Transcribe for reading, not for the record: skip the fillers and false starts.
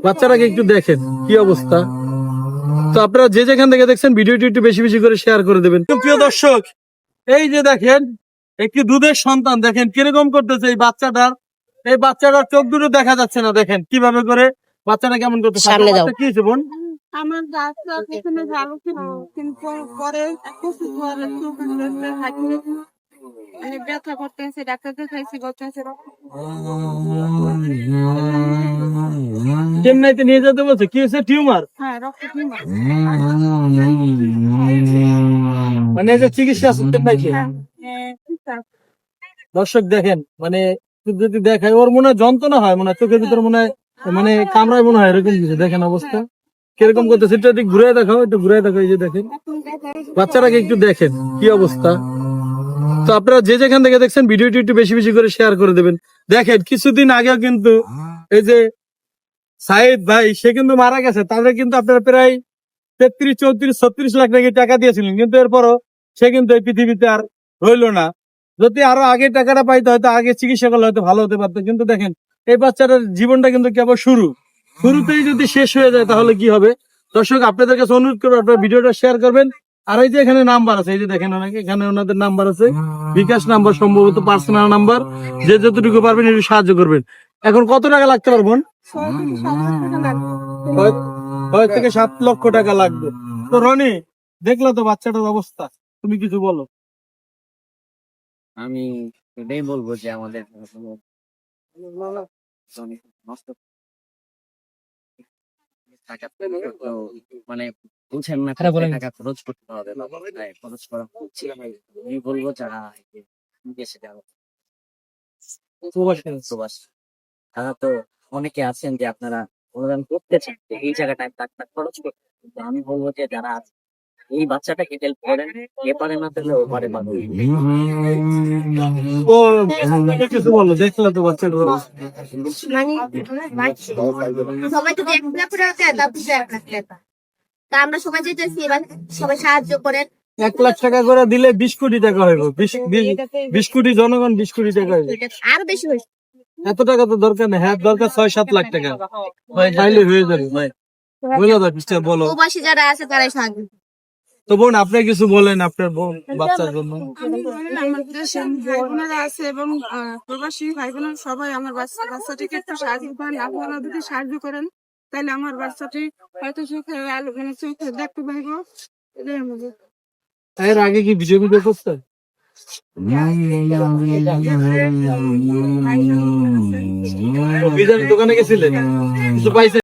বাচ্চাটাকে একটু দেখেন কি অবস্থা। তো আপনারা যে যেখান থেকে দেখছেন ভিডিওটি একটু বেশি বেশি করে শেয়ার করে দেবেন। প্রিয় দর্শক, এই যে দেখেন একটি দুধের সন্তান, দেখেন কিরকম করতেছে এই বাচ্চাটার। এই বাচ্চাটার চোখ দুটো দেখা যাচ্ছে না, দেখেন কিভাবে করে বাচ্চাটা কেমন করতেছে। সামনে দাও। কি হয়েছে বোন? আমার ডাক্তার এখানে ভালো ছিল, কিন্তু পরে কিছু পরে মানে ব্যথা করতেছে, ডাক্তার দেখাইছি, বলতেছে চেন্নাইতে নিয়ে যেতে বলছে, কি হয়েছে? টিউমার? হ্যাঁ রক্ত টিউমার। মানে এই যে চিকিৎসা আছে চেন্নাইতে। দর্শক দেখেন, মানে যদি দেখায় ওর মনে হয় যন্ত্রণা হয়, মনে হয় চোখের ভিতরে মনে হয় মানে কামড়ায় মনে হয়, এরকম কিছু। দেখেন অবস্থা কিরকম করতেছে, একটু একটু ঘুরে দেখাও, একটু ঘুরে দেখো। এই যে দেখেন বাচ্চাটাকে একটু দেখেন কি অবস্থা। তো আপনারা যে যেখান থেকে দেখছেন ভিডিওটি একটু বেশি বেশি করে শেয়ার করে দেবেন। দেখেন কিছুদিন আগেও কিন্তু এই যে সাইদ ভাই, সে কিন্তু মারা গেছে, তাদের কিন্তু আপনারা প্রায় 33, 34, 36 লাখ টাকা দিয়েছিলেন, কিন্তু এরপরও সে কিন্তু এই পৃথিবীতে আর রইলো না। যদি আরো আগে টাকাটা পাইতো হয়তো আগে চিকিৎসা করলে হয়তো ভালো হতে পারতো। কিন্তু দেখেন এই বাচ্চাটার জীবনটা কিন্তু কেবল শুরুতেই যদি শেষ হয়ে যায় তাহলে কি হবে। দর্শক আপনাদের কাছে অনুরোধ করবো আপনারা ভিডিওটা শেয়ার করবেন। আর এই যে এখানে নাম্বার আছে, এই যে দেখেন অনেকে এখানে ওনাদের নাম্বার আছে, বিকাশ নাম্বার, সম্ভবত পার্সোনাল নাম্বার, যে যতটুকু পারবেন একটু সাহায্য করবেন। এখন কত টাকা লাগতে পারবেন? 6 থেকে 7 লক্ষ টাকা লাগবে। তো রনি, দেখলো তো বাচ্চাটার অবস্থা, তুমি কিছু বলো। আমি এটাই বলবো যে আমাদের মানে বুঝেন না, টাকা খরচ করতে হবে, খরচ করা হচ্ছে। আমি বলবো যারা দেশে যারা প্রবাস, তারা তো অনেকে আছেন যে আপনারা অনুদান করতে চান যে এই জায়গাটায় টাকা খরচ করতে। কিন্তু আমি বলবো যে যারা এই বাচ্চাটাকে হেল্প করেন, এ পারে না পেলে ও পারে পাবে। ও কিছু বলো, দেখলো তো বাচ্চাটার অবস্থা। সবাই যদি 1 লাখ করে দেয়, তারপর 1 লাখ টাকা। তা আমরা সবাই যেতেছি, এবার সবাই সাহায্য করেন। 1 লাখ টাকা করে দিলে 20 কোটি টাকা হইব। 20 কোটি জনগণ, 20 কোটি টাকা হইব। আরো বেশি হয়েছে। এত টাকা তো দরকার নেই, হ্যাঁ দরকার 6-7 লাখ টাকা ভাই, চাইলে হয়ে যাবে ভাই। বুঝলো তো কিছু বলো। প্রবাসী যারা আছে তারাই সাহায্য। তো বোন আপনি কিছু বলেন আপনার বাচ্চার জন্য। আমার দেশের ভাই বোনেরা আছে এবং প্রবাসী ভাই বোনেরা সবাই আমার বাচ্চাটিকে একটু সাহায্য করেন। আপনারা যদি সাহায্য করেন তাহলে আমার বাচ্চাটি হয়তো চোখে আলো, মানে চোখে দেখতে পাইবো। এটাই আমাদের। এর আগে কি ভিডিও করতে? দোকানে গেছিলেন, কিছু পাইছেন?